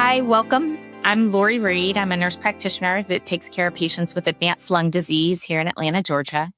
Hi, welcome. I'm Lori Reed. I'm a nurse practitioner that takes care of patients with advanced lung disease here in Atlanta, Georgia.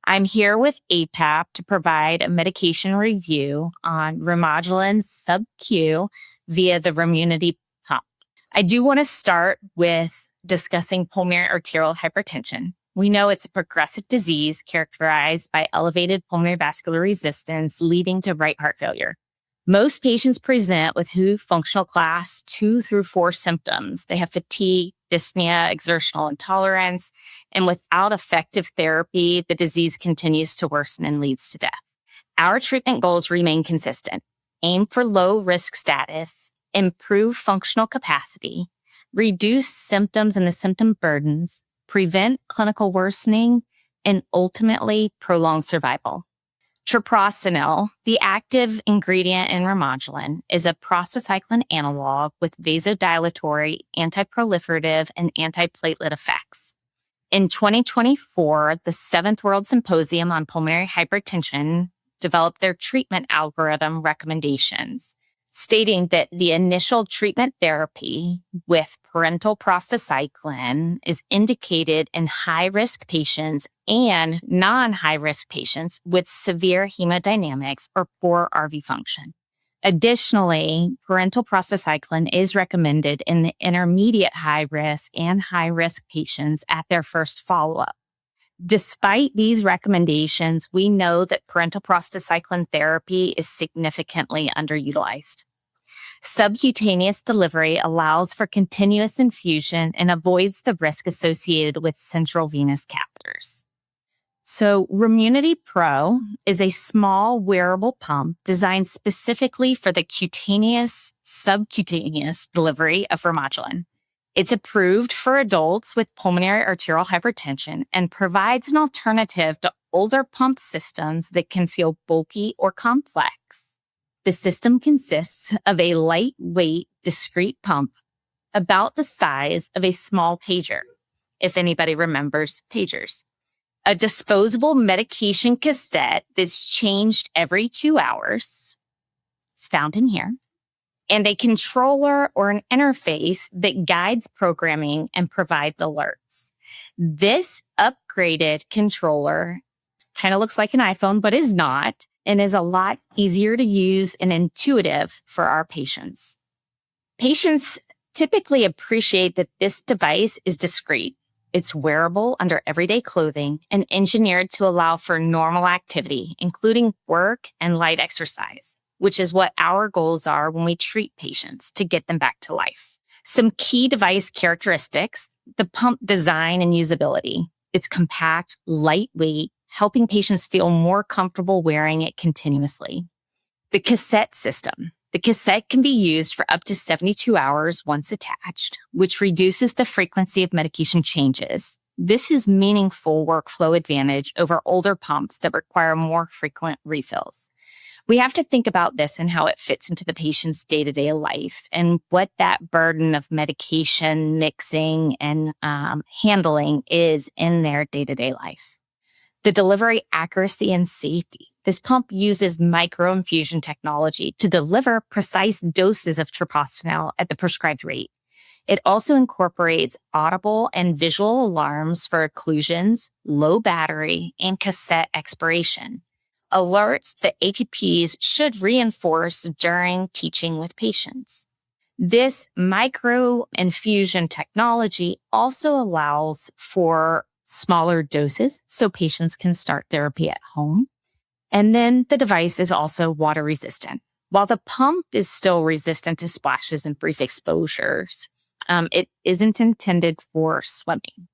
I'm here with APAP to provide a medication review on Remodulin sub-Q via the Remunity pump. I do want to start with discussing pulmonary arterial hypertension. We know it's a progressive disease characterized by elevated pulmonary vascular resistance leading to right heart failure. Most patients present with WHO functional class 2 through 4 symptoms. They have fatigue, dyspnea, exertional intolerance, and without effective therapy, the disease continues to worsen and leads to death. Our treatment goals remain consistent. Aim for low risk status, improve functional capacity, reduce symptoms and the symptom burdens, prevent clinical worsening, and ultimately prolong survival. Treprostinil, the active ingredient in Remodulin, is a prostacyclin analog with vasodilatory, antiproliferative, and antiplatelet effects. In 2024, the 7th World Symposium on Pulmonary Hypertension developed their treatment algorithm recommendations, stating that the initial treatment therapy with parenteral prostacyclin is indicated in high-risk patients and non-high-risk patients with severe hemodynamics or poor RV function. Additionally, parenteral prostacyclin is recommended in the intermediate high-risk and high-risk patients at their first follow-up. Despite these recommendations, we know that parenteral prostacyclin therapy is significantly underutilized. Subcutaneous delivery allows for continuous infusion and avoids the risk associated with central venous catheters. So RemunityPRO is a small wearable pump designed specifically for the subcutaneous delivery of Remodulin. It's approved for adults with pulmonary arterial hypertension and provides an alternative to older pump systems that can feel bulky or complex. The system consists of a lightweight, discrete pump about the size of a small pager, if anybody remembers pagers. A disposable medication cassette that's changed every 2 hours is found in here, and a controller or an interface that guides programming and provides alerts. This upgraded controller kind of looks like an iPhone, but is not, and is a lot easier to use and intuitive for our patients. Patients typically appreciate that this device is discreet. It's wearable under everyday clothing and engineered to allow for normal activity, including work and light exercise, which is what our goals are when we treat patients to get them back to life. Some key device characteristics: the pump design and usability. It's compact, lightweight, helping patients feel more comfortable wearing it continuously. The cassette system. The cassette can be used for up to 72 hours once attached, which reduces the frequency of medication changes. This is meaningful workflow advantage over older pumps that require more frequent refills. We have to think about this and how it fits into the patient's day-to-day life and what that burden of medication mixing and handling is in their day-to-day life. The delivery accuracy and safety. This pump uses microinfusion technology to deliver precise doses of treprostinil at the prescribed rate. It also incorporates audible and visual alarms for occlusions, low battery, and cassette expiration. Alerts that APPs should reinforce during teaching with patients. This microinfusion technology also allows for smaller doses so patients can start therapy at home. And then the device is also water resistant. While the pump is still resistant to splashes and brief exposures, it isn't intended for swimming.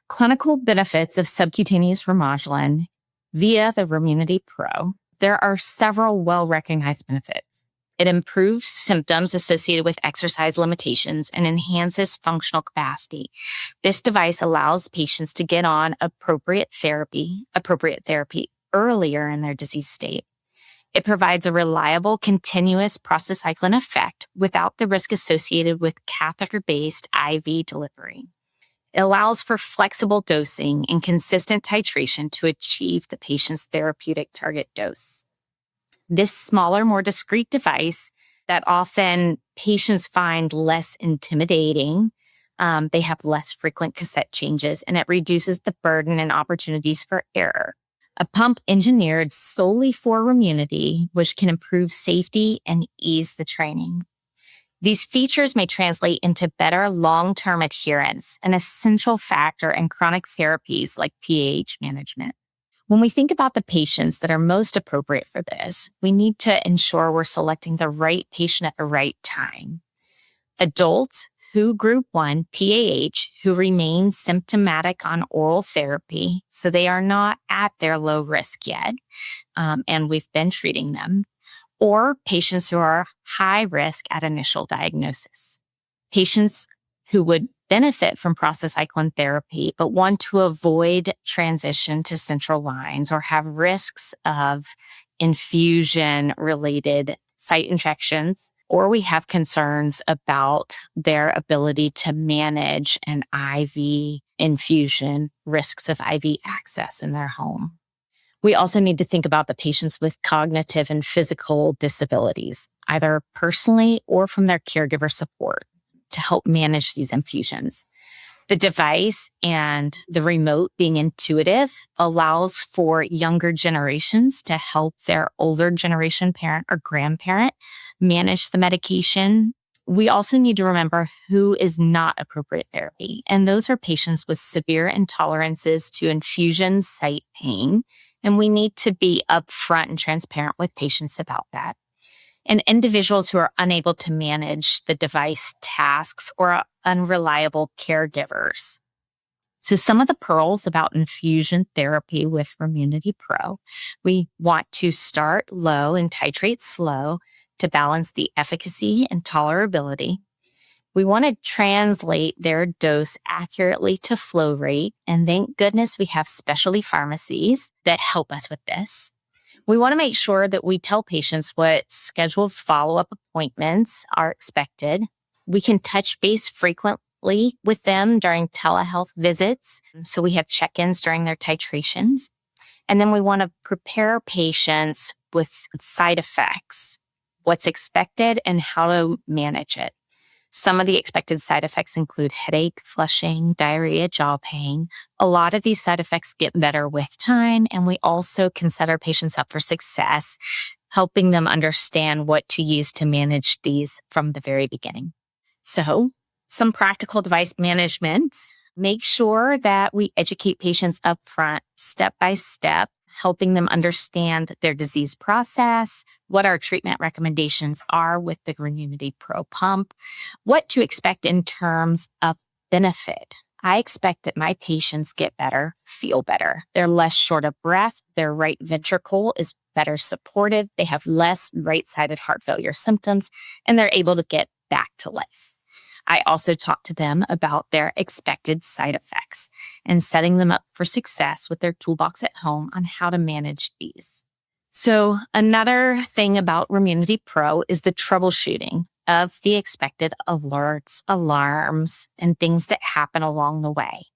Clinical benefits of subcutaneous Remodulin via the RemunityPRO. There are several well-recognized benefits. It improves symptoms associated with exercise limitations and enhances functional capacity. This device allows patients to get on appropriate therapy earlier in their disease state. It provides a reliable, continuous prostacyclin effect without the risk associated with catheter-based IV delivery. It allows for flexible dosing and consistent titration to achieve the patient's therapeutic target dose. This smaller, more discreet device that often patients find less intimidating. They have less frequent cassette changes, and it reduces the burden and opportunities for error. A pump engineered solely for Remunity, which can improve safety and ease the training. These features may translate into better long-term adherence, an essential factor in chronic therapies like PAH management. When we think about the patients that are most appropriate for this, we need to ensure we're selecting the right patient at the right time. Adults who group 1 PAH who remain symptomatic on oral therapy, so they are not at their low risk yet, and we've been treating them, or patients who are high risk at initial diagnosis. Patients who would benefit from prostacyclin therapy but want to avoid transition to central lines or have risks of infusion-related site infections, or we have concerns about their ability to manage an IV infusion, risks of IV access in their home. We also need to think about the patients with cognitive and physical disabilities, either personally or from their caregiver support, to help manage these infusions. The device and the remote being intuitive allows for younger generations to help their older generation parent or grandparent manage the medication. We also need to remember who is not appropriate therapy, and those are patients with severe intolerances to infusion site pain, and we need to be upfront and transparent with patients about that. And individuals who are unable to manage the device tasks or are unreliable caregivers. So some of the pearls about infusion therapy with RemunityPRO: we want to start low and titrate slow to balance the efficacy and tolerability. We want to translate their dose accurately to flow rate, and thank goodness we have specialty pharmacies that help us with this. We want to make sure that we tell patients what scheduled follow-up appointments are expected. We can touch base frequently with them during telehealth visits, so we have check-ins during their titrations. And then we want to prepare patients with side effects, what's expected, and how to manage it. Some of the expected side effects include headache, flushing, diarrhea, jaw pain. A lot of these side effects get better with time, and we also can set our patients up for success, helping them understand what to use to manage these from the very beginning. So, some practical device management. Make sure that we educate patients up front, step by step, helping them understand their disease process, what our treatment recommendations are with the RemunityPRO pump, what to expect in terms of benefit. I expect that my patients get better, feel better. They're less short of breath. Their right ventricle is better supported. They have less right-sided heart failure symptoms, and they're able to get back to life. I also talk to them about their expected side effects and setting them up for success with their toolbox at home on how to manage these. So another thing about RemunityPRO is the troubleshooting of the expected alerts, alarms, and things that happen along the way.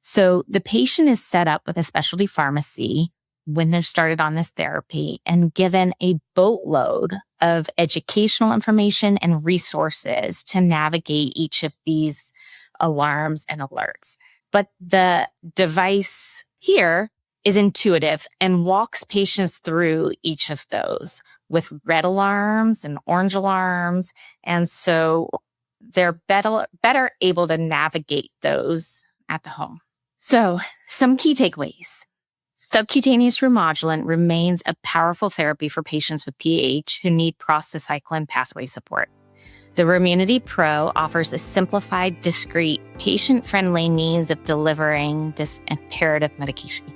So the patient is set up with a specialty pharmacy when they're started on this therapy and given a boatload of educational information and resources to navigate each of these alarms and alerts. But the device here is intuitive and walks patients through each of those with red alarms and orange alarms. And so they're better able to navigate those at the home. So some key takeaways. Subcutaneous Remodulin remains a powerful therapy for patients with PAH who need prostacyclin pathway support. The RemunityPRO offers a simplified, discreet, patient-friendly means of delivering this imperative medication.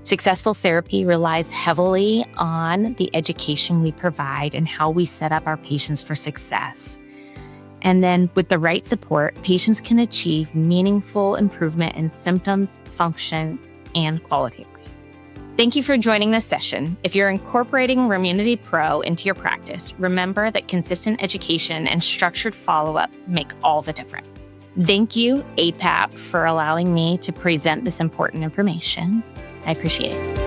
Successful therapy relies heavily on the education we provide and how we set up our patients for success. And then with the right support, patients can achieve meaningful improvement in symptoms, function, and quality of life. Thank you for joining this session. If you're incorporating RemunityPRO into your practice, remember that consistent education and structured follow-up make all the difference. Thank you, APAP, for allowing me to present this important information. I appreciate it.